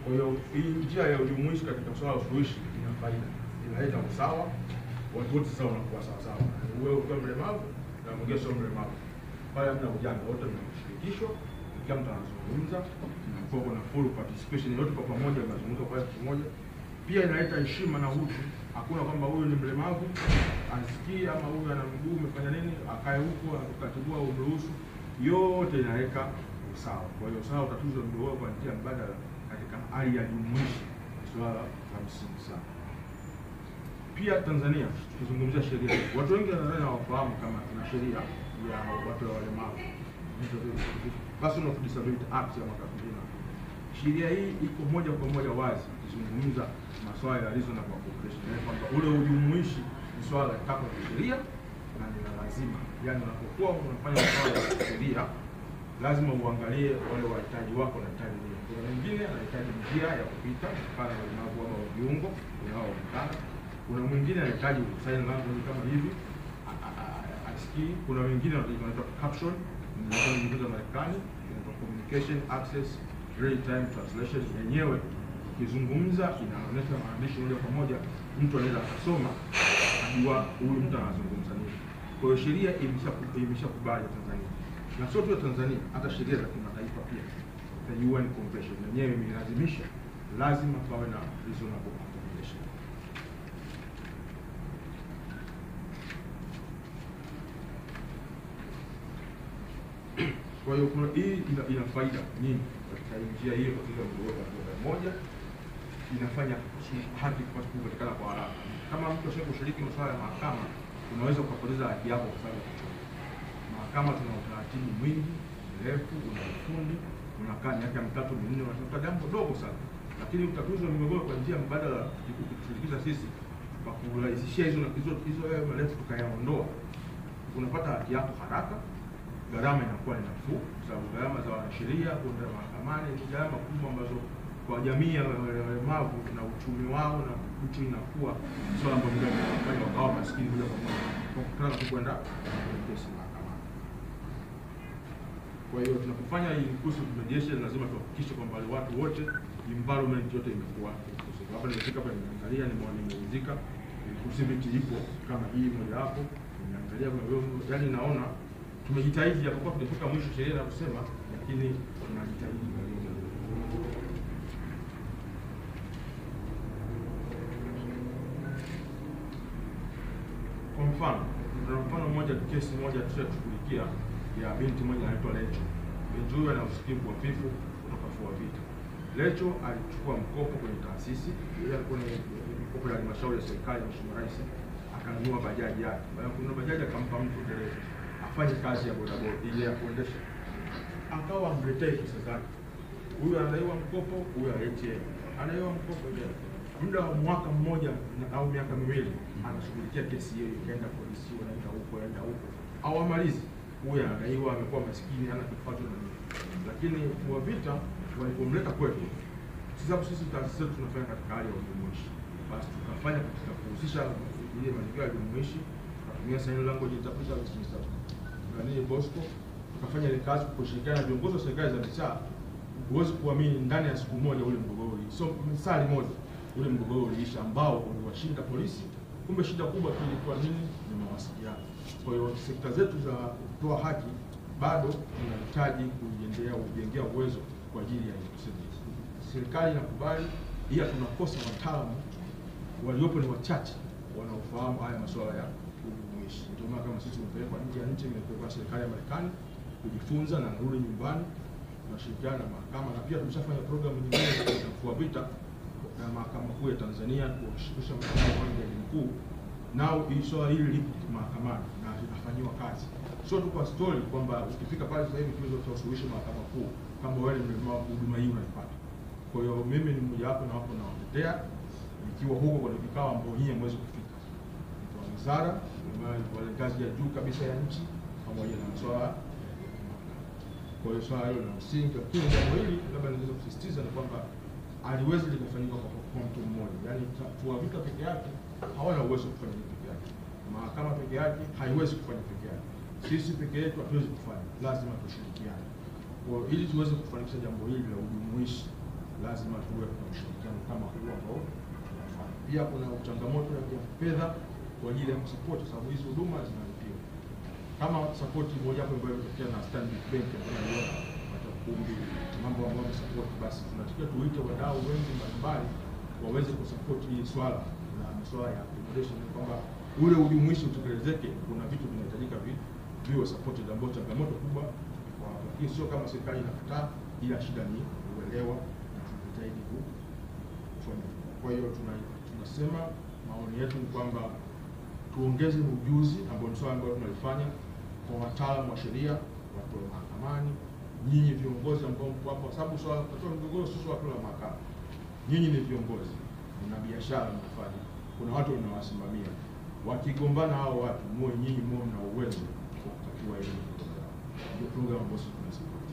Kwa hiyo hii njia ya ujumuishi katika swala la usuluhishi ina faida, inaleta usawa, watu wote sasa wanakuwa sawa sawa. Wewe ukiwa mlemavu na mwingine sio mlemavu, pale hamna ujanja, wote mnashirikishwa, kila mtu anazungumza, kwa kuna full participation, yote kwa pamoja mazungumzo kwa pamoja. Pia inaleta heshima na utu. Hakuna kwamba huyu ni mlemavu asikie ama huyu ana mguu umefanya nini akae huko akatibua umruhusu. Yote inaweka usawa. Kwa hiyo sawa, tatizo ndio kwa njia mbadala katika hali ya jumuishi, swala la msingi sana. Pia Tanzania tukizungumzia sheria, watu wengi nadhani hawafahamu kama tuna sheria ya watu walemavu, Person of Disability Act ya mwaka 2000. Sheria hii iko moja kwa moja wazi ikizungumza masuala ya reasonable cooperation, kwamba ule ujumuishi ni swala la takwa la sheria na ni lazima. Yaani unapokuwa unafanya masuala ya sheria lazima uangalie wale wahitaji wako wanahitaji nini. Kuna mwingine anahitaji njia ya kupita kama ulemavu ama viungo unaoonekana. Kuna mwingine anahitaji sign language kama hivi asikii. Kuna wengine wanaitwa caption za Marekani, communication access real time translation, yenyewe ukizungumza inaonyesha maandishi moja kwa moja, mtu anaweza kusoma ajua huyu mtu anazungumza nini. Kwa hiyo sheria imeshakubali Tanzania, na sio tu Tanzania, hata sheria za kimataifa pia. The UN Convention yenyewe imelazimisha lazima pawe na reasonable accommodation. Kwa hiyo kuna hii ina faida nyingi katika njia hiyo, katika mgogoro moja inafanya haki kupatikana kwa haraka. Kama mtu ashaye kushiriki masuala ya mahakama, unaweza kupoteza haki yako kwa sababu ya kuchoka. Mahakama tuna utaratibu mwingi mrefu, una ufundi, unakaa miaka 3 4 unatafuta jambo dogo sana, lakini utatuzi wa migogoro kwa njia mbadala kushirikisha sisi kwa kurahisishia hizo marefu tukayaondoa, unapata haki yako haraka. Gharama inakuwa ni nafuu, kwa sababu gharama za wanasheria kwenda mahakamani ni gharama kubwa ambazo kwa jamii ya walemavu na uchumi wao na nchi inakuwa swala ambalo linafanya wakawa maskini moja kwa moja kwa kutaka kwenda kesi mahakamani. Kwa hiyo tunapofanya hii inclusive mediation lazima tuhakikishe kwamba watu wote, environment yote imekuwa inclusive. Hapa nimefika hapa nimeangalia, nimeridhika, inclusivity ipo kama hii moja hapo, nimeangalia kwa hiyo yani naona tumejitahidi, japokuwa tunafika mwisho sheria na kusema, lakini tunajitahidi. Kwa mfano mmoja, kesi moja tushashughulikia ya binti moja anaitwa Lecho. Binti huyu ana usikivu hafifu kutoka Fuavita. Lecho alichukua mkopo kwenye taasisi, yeye alikuwa na mkopo ya halmashauri ya serikali ya Mheshimiwa Rais, akanunua bajaji yake. Baada ya kununua bajaji akampa mtu dereva afanye kazi ya bodaboda ile ya kuendesha, akawa amletee pesa zake. Huyu anadaiwa mkopo, huyu alete anadaiwa mkopo ile. Muda wa mwaka mmoja au miaka miwili anashughulikia kesi hiyo, ikaenda polisi, wanaenda huko au amalizi. Huyu anadaiwa, amekuwa maskini, hana kipato na nini. Lakini Fuavita walipomleta kwetu, sisi taasisi zetu tunafanya katika hali ya ujumuishi, basi tukafanya katika kuhusisha ile mazingira ya ujumuishi, tukatumia sign language interpreter Bosco, tukafanya ile kazi kwa kushirikiana na viongozi wa serikali za mitaa. Huwezi kuamini, ndani ya siku moja ule mgogoro, so misali moja ule mgogoro uliisha, ambao uliwashinda polisi. Kumbe shida kubwa tu ilikuwa nini? Ni mawasiliano. Kwa hiyo sekta zetu za kutoa haki bado tunahitaji kujengea uwezo kwa ajili ya inclusivity. Serikali inakubali, ila tunakosa wataalamu waliopo ni wachache wanaofahamu haya masuala ya ujumuishi. Ndio maana kama sisi tumepelekwa nje ya nchi, tumepelekwa serikali ya Marekani kujifunza na narudi nyumbani, tunashirikiana na mahakama, na pia tumeshafanya programu nyingine za Fuavita na mahakama kuu ya Tanzania kushirikisha mahakama ya jaji mkuu. Nao swala hili lipo mahakamani na linafanywa kazi. Sio tu kwa story kwamba ukifika pale sasa hivi tuweze kusuluhisha mahakama kuu kama wewe ni mlemavu, huduma hii unaipata. Kwa hiyo mimi ni mmoja wapo na wapo na watetea nikiwa huko kwa vikao ambao nyinyi mwezi kufika. Kwa wizara kwa ngazi ya juu kabisa ya nchi pamoja na masuala. Kwa hiyo swala hilo la msingi, lakini jambo hili labda naweza kusisitiza ni kwamba haliwezi likafanyika kwa mtu mmoja. Yaani Fuavita peke yake hawana uwezo kufanya peke yake. Mahakama peke yake haiwezi kufanya peke yake. Sisi peke yetu hatuwezi kufanya, lazima tushirikiane. Kwa ili tuweze kufanikisha jambo hili la ujumuishi, lazima tuwe na ushirikiano kama huu ambao tunafanya. Pia kuna changamoto ya fedha kwa ajili ya kusupport, sababu hizo huduma zinalipiwa. Kama support moja hapo ambayo imetokea na Stanbic Bank ambayo hata kumbi mambo ambayo support, basi tunatakiwa tuite wadau wengi mbalimbali waweze kusupport hili swala na masuala ya accommodation, kwamba ule ujumuishi utekelezeke. Kuna vitu vinahitajika viwe supported, ambapo changamoto kubwa kwa hapa, lakini sio kama serikali inakataa, ila shida ni uelewa na tunahitaji kufanya. Kwa hiyo tunasema maoni yetu ni kwamba tuongeze ujuzi ambao ni swala ambalo tunalifanya kwa wataalamu wa sheria, watu wa mahakamani, nyinyi viongozi ambao mko hapo, sababu swala la mgogoro sio swala la mahakama. Nyinyi ni viongozi, mna biashara mnafanya, kuna watu wanawasimamia. Wakigombana hao watu, nyinyi mna uwezo wa kutatua hili. Ndio program ambayo tunasupport.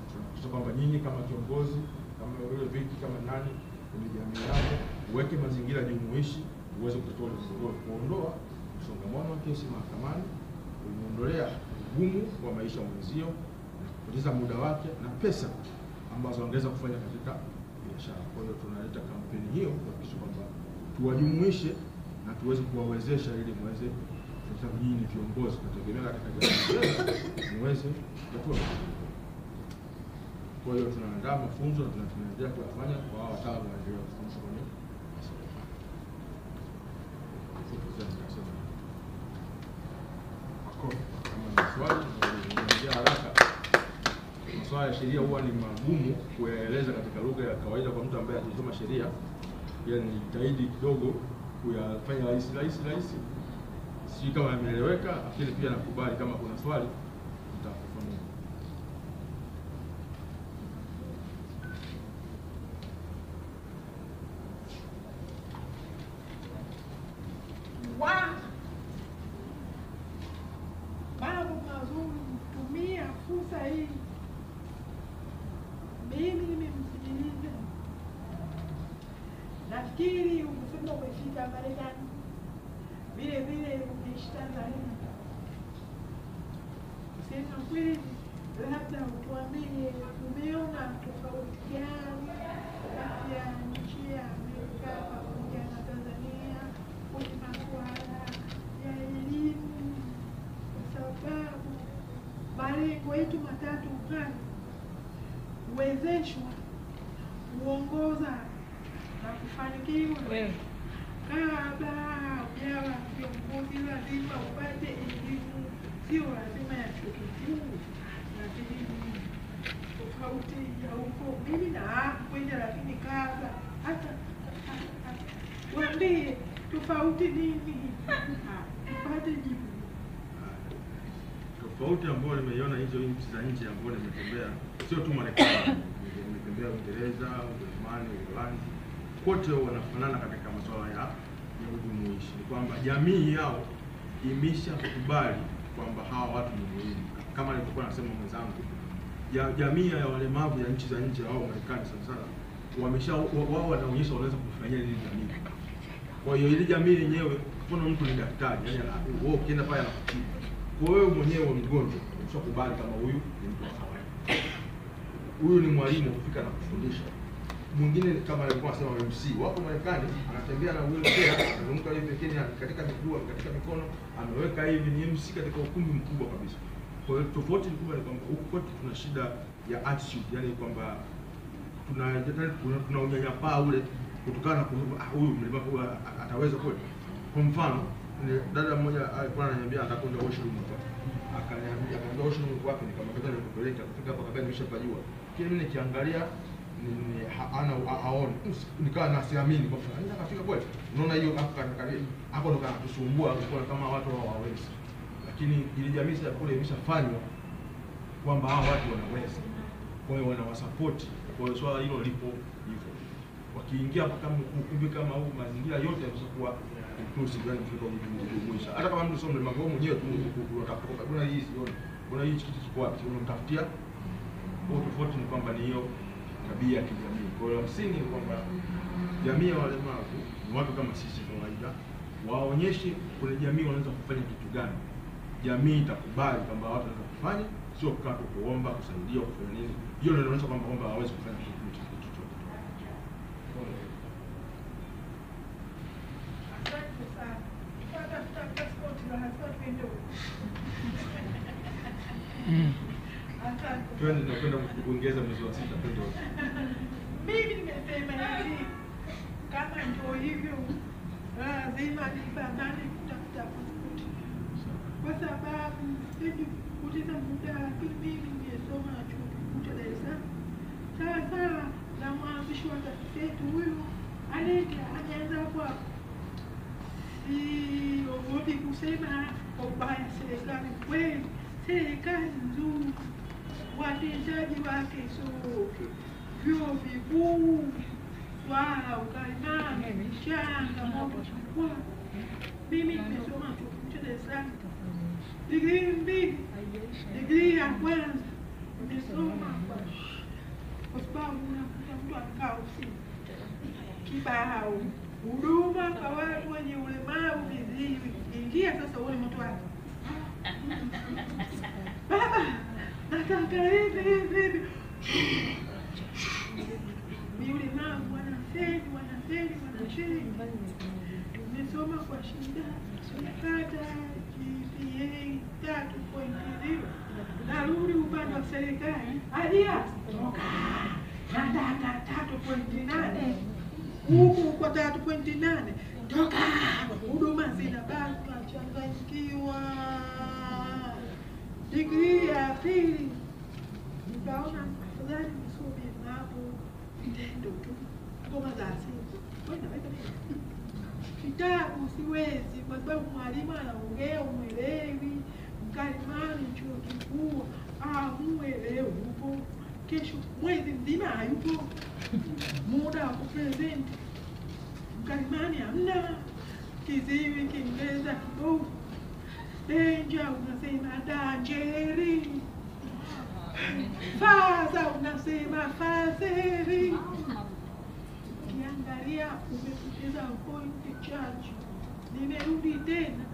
Tunahakikisha kwamba nyinyi kama kiongozi, kama yule viki, kama nani kwenye jamii yako, uweke mazingira jumuishi uweze kutatua mgogoro, kuondoa msongamano wa kesi mahakamani, kuondolea ugumu wa maisha mwenzio, kupoteza muda wake na pesa ambazo angeweza kufanya katika biashara. Kwa hiyo tunaleta kampeni hiyo kuhakikisha kwamba tuwajumuishe na tuweze kuwawezesha ili muweze, kwa sababu nyinyi ni viongozi, tunategemea katika jamii muweze kutatua. Kwa hiyo tunaandaa mafunzo na tunaendelea kuyafanya kwa wataalamu wanaendelea kufundisha kwenye masuala ya sheria. Huwa ni magumu kuyaeleza katika lugha ya kawaida kwa mtu ambaye hajasoma sheria. Yani jitahidi kidogo kuyafanya rahisi. Si kama yameeleweka, lakini pia nakubali kama kuna swali nitafafanua. Tumia fursa hii, mimi nimemsikiliza. Nafikiri umesema umefika Marekani, vile vile umeishi Tanzania. Sema kweli, labda utuambie umeona tofauti gani kati ya nchi ya Amerika pamoja na Tanzania kwenye masuala ya elimu, kwa sababu malengo yetu matatu kali: uwezeshwa, uongoza na kufanikiwa. Kabla hujawa kiongozi lazima upate elimu, sio lazima ya chuo kikuu, lakini tofauti ya huko mimi na hapo kwenda, lakini kabla hata waambie tofauti nini, tupate jibu. Tofauti ambayo nimeiona hizo nchi za nje ambazo nimetembea, sio tu Marekani, nimetembea Uingereza, Ujerumani, Uholanzi, kote wanafanana katika masuala ya ujumuishi. Ni kwamba jamii yao imesha kukubali kwamba hawa watu ni muhimu. Kama nilivyokuwa nasema mwenzangu, jamii ya walemavu ya nchi za nje au Marekani sana wamesha wao wanaonyesha wanaweza kufanyia ile jamii. Kwa hiyo ile jamii yenyewe, kwa mtu ni daktari, yani wewe ukienda pale anakutibu. Kwa wewe mwenyewe mgonjwa, unashakubali kama huyu ni mtu wa kawaida. Huyu ni mwalimu kufika na kufundisha. Mwingine kama alikuwa anasema MC, wapo Marekani anatembea na wheelchair, anazunguka hivi pekeni katika miguu, katika mikono, ameweka hivi, ni MC katika ukumbi mkubwa kabisa. Kwa hiyo tofauti kubwa ni kwamba huko kwetu tuna shida ya attitude, yani kwamba tuna unyanyapaa ule kutokana na huyu mlemavu ataweza kweli. Kwa mfano, dada mmoja alikuwa ananiambia atakwenda washroom hapa. Akaniambia washroom wapi, nikamwambia nikupeleka kufika hapo kabla nimeshapajua. Kile mimi nikiangalia ana aone, nikawa nasiamini kwa sababu anaweza kafika kweli. Unaona hiyo hapo ndo kanatusumbua kwa kama watu hawawezi. Lakini ile jamii sasa kule imeshafanywa kwamba hao watu wanaweza. Kwa hiyo wanawasupport. Kwa hiyo swala hilo lipo hivyo. Wakiingia kama ukumbi kama huu, mazingira yote yatakuwa inclusive, yani mfiko mwisho. Hata kama mtu sio mlemavu mwenyewe tu unatafuta kuna hii sioni. Kuna hii kitu kiko wapi? Unamtafutia. Kwa tofauti ni kwamba ni hiyo tabia ya kijamii. Kwa hiyo msingi ni kwamba jamii ya walemavu ni watu kama sisi kawaida, waonyeshe kwenye jamii wanaweza kufanya kitu gani. Jamii itakubali kwamba watu wanaweza kufanya, sio kukaa kuomba, kusaidia, kufanya nini. Hiyo ndio inaonyesha kwamba hawawezi kufanya kitu chochote. mfano hivi. Asante sana. Tafuta passport na hasa twende huko. Asante. Twende tunakwenda Uingereza mwezi wa 6 twende huko. Mimi nimesema hivi, kama ndio hivyo, lazima nipambane kutafuta passport, kwa sababu siji kupoteza muda. Lakini mimi nimesoma chuo kikuu cha Dar es Salaam, sawa na mwanzishi wa taasisi yetu huyu anaenda anaanza kwa siogopi kusema ubaya serikali. Kweli serikali nzuri, watendaji wake sote, vyuo vikuu, swala ukalimani, changamoto kubwa. Mimi nimesoma chuo kikuu cha Dar es Salaam, digrii mbili. Digrii ya kwanza nimesoma kwa sababu unakuta mtu anakaa ofisini kibao, huduma kwa watu wenye ulemavu, viziwi. Ingia sasa uone mtu wake, baba nataka hivi ni ulemavu, wanafeli. Tumesoma kwa shida, tumepata GPA 3.0. Narudi upande wa serikali, alia nataka 3.8. Huku kwa 3.8 toka, huduma zinabaki, tunachanganyikiwa. Digrii ya pili nikaona afadhali nisome hapo vitendo tu, ngoma za asili. Kitabu siwezi, kwa sababu mwalimu anaongea umwelewi. Mkalimani chuo kikuu muelewi, upo kesho mwezi mzima hayupo, muda wa kupresent. Mkalimani hamna, kiziwi Kiingereza kidogo, denja unasema danjeri, faza unasema fazeri. Ukiangalia umepoteza point charge. Nimerudi tena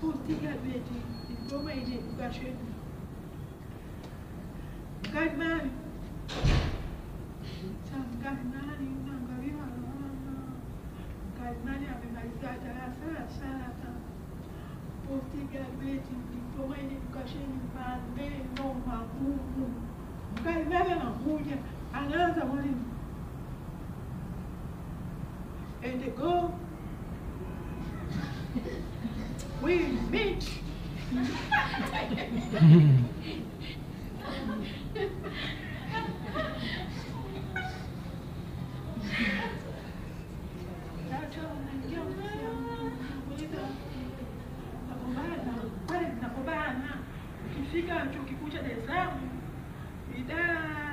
postgraduate diploma in education. Mkalimani unaangalia mkalimani amemaliza darasa la 7, postgraduate diploma in education, maneno magumu. Mkalimani anakuja anaanza mwalimu and go we meet. Ukifika chuo kikuu cha Dar es Salaam, idara